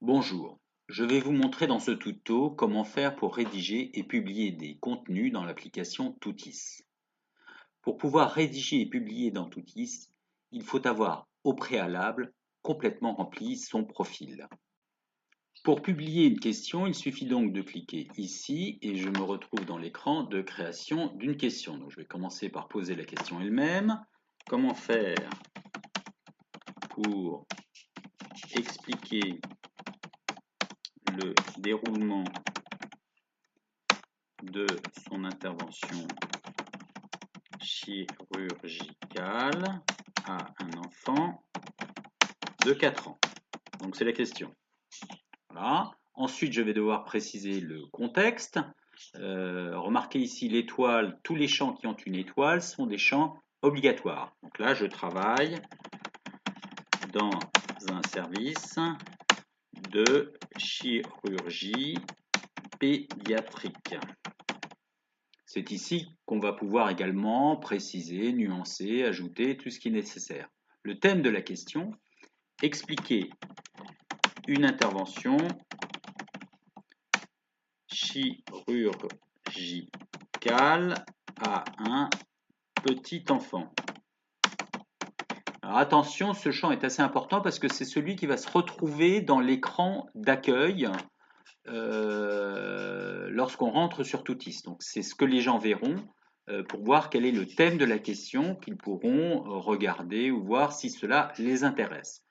Bonjour, je vais vous montrer dans ce tuto comment faire pour rédiger et publier des contenus dans l'application Tootis. Pour pouvoir rédiger et publier dans Tootis, il faut avoir au préalable complètement rempli son profil. Pour publier une question, il suffit donc de cliquer ici et je me retrouve dans l'écran de création d'une question. Donc, je vais commencer par poser la question elle-même. Comment faire pour expliquer le déroulement de son intervention chirurgicale à un enfant de 4 ans. Donc c'est la question. Voilà. Ensuite, je vais devoir préciser le contexte. Remarquez ici l'étoile, tous les champs qui ont une étoile sont des champs obligatoires. Donc là, je travaille dans un service de chirurgie pédiatrique. C'est ici qu'on va pouvoir également préciser, nuancer, ajouter tout ce qui est nécessaire. Le thème de la question, expliquer une intervention chirurgicale à un petit enfant. Alors attention, ce champ est assez important parce que c'est celui qui va se retrouver dans l'écran d'accueil lorsqu'on rentre sur Tootis. Donc c'est ce que les gens verront pour voir quel est le thème de la question qu'ils pourront regarder ou voir si cela les intéresse.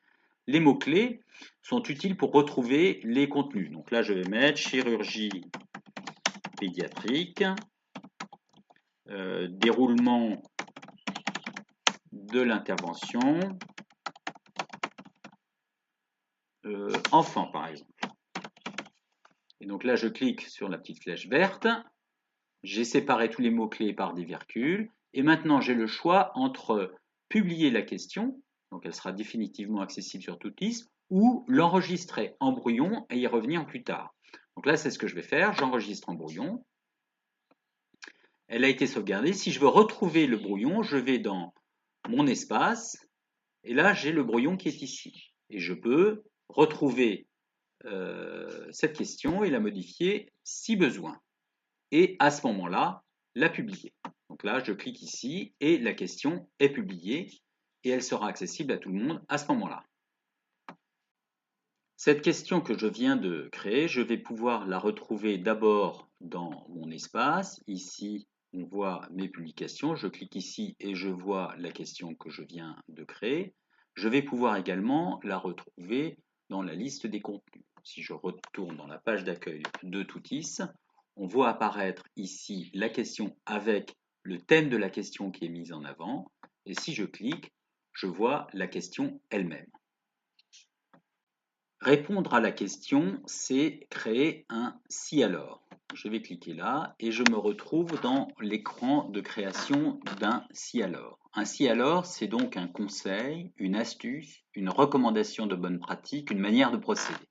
Les mots-clés sont utiles pour retrouver les contenus. Donc là, je vais mettre chirurgie pédiatrique, déroulement de l'intervention, enfant par exemple. Et donc là, je clique sur la petite flèche verte. J'ai séparé tous les mots-clés par des virgules. Et maintenant, j'ai le choix entre publier la question, donc elle sera définitivement accessible sur Tootis, ou l'enregistrer en brouillon et y revenir plus tard. Donc là, c'est ce que je vais faire. J'enregistre en brouillon. Elle a été sauvegardée. Si je veux retrouver le brouillon, je vais dans mon espace. Et là, j'ai le brouillon qui est ici. Et je peux retrouver cette question et la modifier si besoin. Et à ce moment-là, la publier. Donc là, je clique ici et la question est publiée et elle sera accessible à tout le monde à ce moment-là. Cette question que je viens de créer, je vais pouvoir la retrouver d'abord dans mon espace. Ici, on voit mes publications. Je clique ici et je vois la question que je viens de créer. Je vais pouvoir également la retrouver dans la liste des contenus. Si je retourne dans la page d'accueil de Tootis, on voit apparaître ici la question avec le thème de la question qui est mise en avant. Et si je clique, je vois la question elle-même. Répondre à la question, c'est créer un si alors. Je vais cliquer là et je me retrouve dans l'écran de création d'un si alors. Un si alors, c'est donc un conseil, une astuce, une recommandation de bonne pratique, une manière de procéder.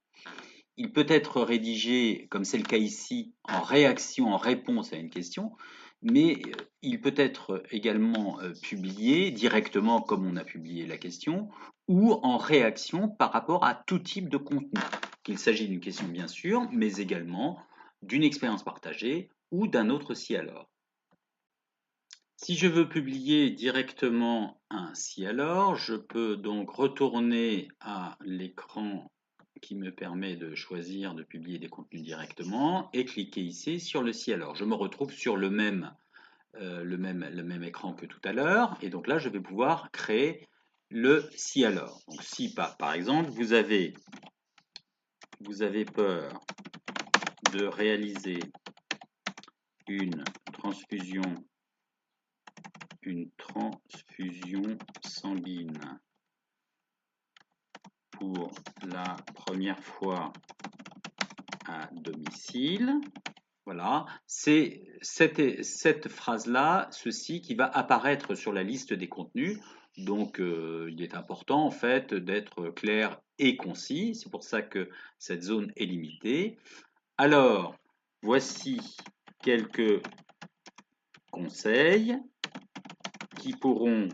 Il peut être rédigé, comme c'est le cas ici, en réaction, en réponse à une question, mais il peut être également publié directement comme on a publié la question, ou en réaction par rapport à tout type de contenu. Qu'il s'agit d'une question bien sûr, mais également d'une expérience partagée ou d'un autre si alors. Si je veux publier directement un si alors, je peux donc retourner à l'écran qui me permet de choisir de publier des contenus directement et cliquer ici sur le si alors. Je me retrouve sur le même écran que tout à l'heure et donc là je vais pouvoir créer le si alors. Donc si par exemple vous avez peur de réaliser une transfusion sanguine pour la première fois à domicile. Voilà, c'est cette phrase-là, ceci qui va apparaître sur la liste des contenus. Donc, il est important en fait d'être clair et concis. C'est pour ça que cette zone est limitée. Alors, voici quelques conseils qui pourront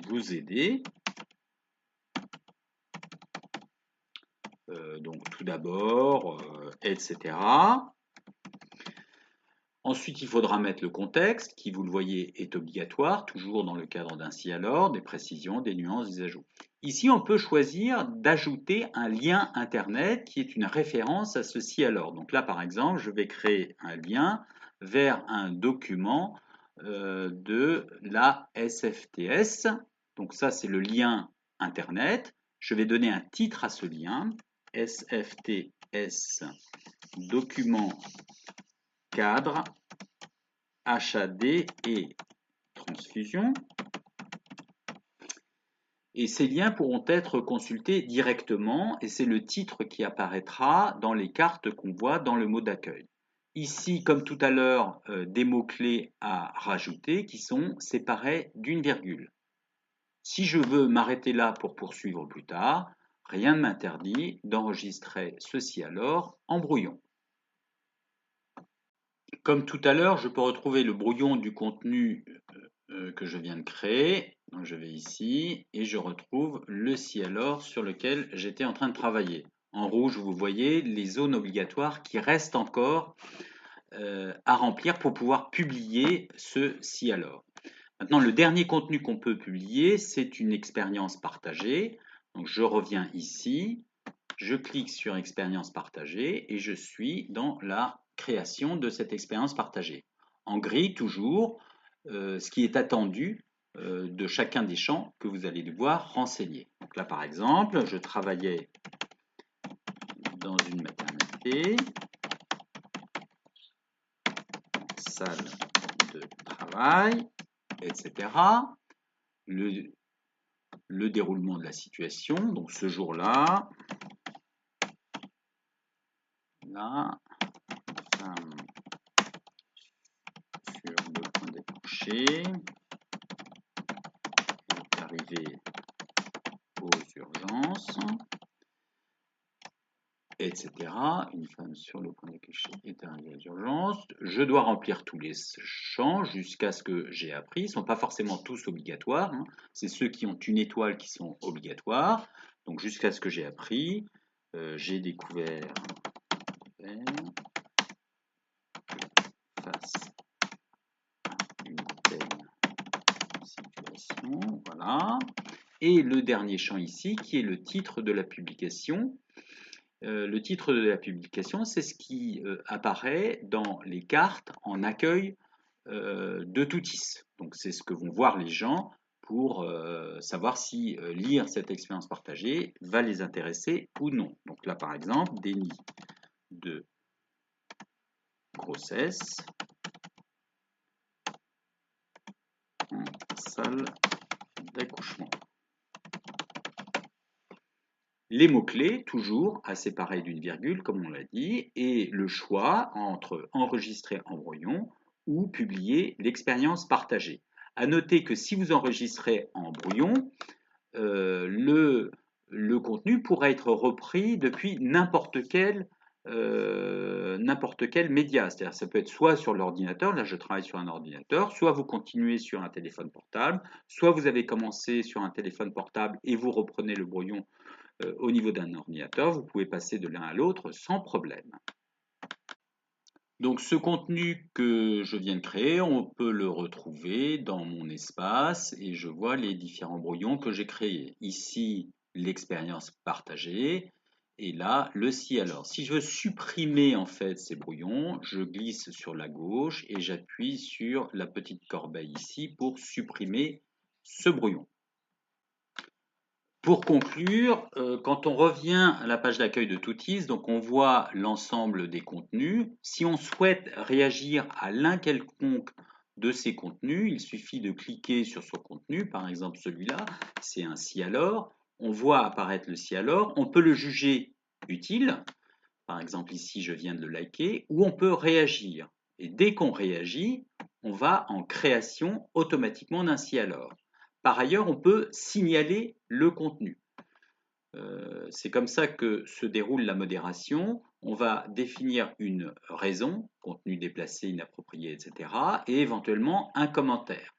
vous aider. Donc tout d'abord, etc. Ensuite, il faudra mettre le contexte, qui, vous le voyez, est obligatoire, toujours dans le cadre d'un si alors, des précisions, des nuances, des ajouts. Ici, on peut choisir d'ajouter un lien Internet qui est une référence à ce si alors. Donc là, par exemple, je vais créer un lien vers un document de la SFTS. Donc ça, c'est le lien Internet. Je vais donner un titre à ce lien, SFTS document cadre, HAD et transfusion. Et ces liens pourront être consultés directement et c'est le titre qui apparaîtra dans les cartes qu'on voit dans le mot d'accueil. Ici, comme tout à l'heure, des mots-clés à rajouter qui sont séparés d'une virgule. Si je veux m'arrêter là pour poursuivre plus tard, rien ne m'interdit d'enregistrer ceci alors en brouillon. Comme tout à l'heure, je peux retrouver le brouillon du contenu que je viens de créer. Donc je vais ici et je retrouve le si alors sur lequel j'étais en train de travailler. En rouge, vous voyez les zones obligatoires qui restent encore à remplir pour pouvoir publier ce si alors. Maintenant, le dernier contenu qu'on peut publier, c'est une expérience partagée. Donc je reviens ici, je clique sur expérience partagée et je suis dans la création de cette expérience partagée. En gris, toujours, ce qui est attendu de chacun des champs que vous allez devoir renseigner. Donc là, par exemple, je travaillais dans une maternité, salle de travail, etc. Le déroulement de la situation, donc ce jour-là, là, femme sur le point d'accoucher, est arrivée aux urgences, etc. Une femme sur le point d'accoucher est arrivée aux urgences. Je dois remplir tous les champs jusqu'à ce que j'ai appris. Ils ne sont pas forcément tous obligatoires. Hein. C'est ceux qui ont une étoile qui sont obligatoires. Donc jusqu'à ce que j'ai appris, j'ai découvert face à une telle situation. Voilà. Et le dernier champ ici, qui est le titre de la publication. Le titre de la publication, c'est ce qui apparaît dans les cartes en accueil de Toutis. Donc c'est ce que vont voir les gens pour savoir si lire cette expérience partagée va les intéresser ou non. Donc là par exemple, déni de grossesse en salle d'accouchement. Les mots-clés, toujours à séparer d'une virgule, comme on l'a dit, et le choix entre enregistrer en brouillon ou publier l'expérience partagée. À noter que si vous enregistrez en brouillon, le contenu pourra être repris depuis n'importe quel média. C'est-à-dire ça peut être soit sur l'ordinateur, là je travaille sur un ordinateur, soit vous continuez sur un téléphone portable, soit vous avez commencé sur un téléphone portable et vous reprenez le brouillon au niveau d'un ordinateur, vous pouvez passer de l'un à l'autre sans problème. Donc ce contenu que je viens de créer, on peut le retrouver dans mon espace et je vois les différents brouillons que j'ai créés. Ici, l'expérience partagée et là, le si alors. Si je veux supprimer en fait ces brouillons, je glisse sur la gauche et j'appuie sur la petite corbeille ici pour supprimer ce brouillon. Pour conclure, quand on revient à la page d'accueil de Toutis, donc on voit l'ensemble des contenus. Si on souhaite réagir à l'un quelconque de ces contenus, il suffit de cliquer sur son contenu, par exemple celui-là, c'est un si alors. On voit apparaître le si alors, on peut le juger utile, par exemple ici je viens de le liker, ou on peut réagir. Et dès qu'on réagit, on va en création automatiquement d'un si alors. Par ailleurs, on peut signaler le contenu. C'est comme ça que se déroule la modération. On va définir une raison, contenu déplacé, inapproprié, etc. et éventuellement un commentaire.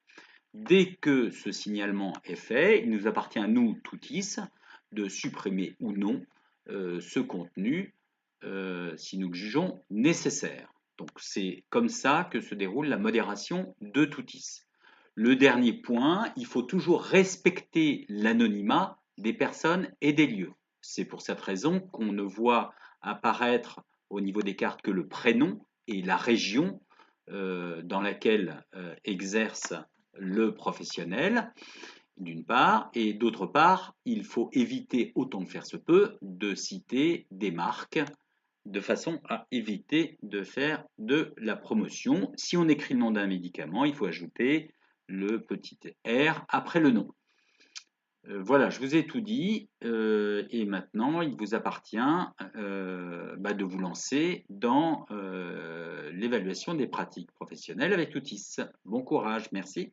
Dès que ce signalement est fait, il nous appartient à nous, Toutis, de supprimer ou non ce contenu si nous le jugeons nécessaire. Donc c'est comme ça que se déroule la modération de Toutis. Le dernier point, il faut toujours respecter l'anonymat des personnes et des lieux. C'est pour cette raison qu'on ne voit apparaître au niveau des cartes que le prénom et la région dans laquelle exerce le professionnel, d'une part, et d'autre part, il faut éviter autant que faire se peut de citer des marques de façon à éviter de faire de la promotion. Si on écrit le nom d'un médicament, il faut ajouter le petit R après le nom. Voilà, je vous ai tout dit et maintenant il vous appartient de vous lancer dans l'évaluation des pratiques professionnelles avec Toutis. Bon courage, merci.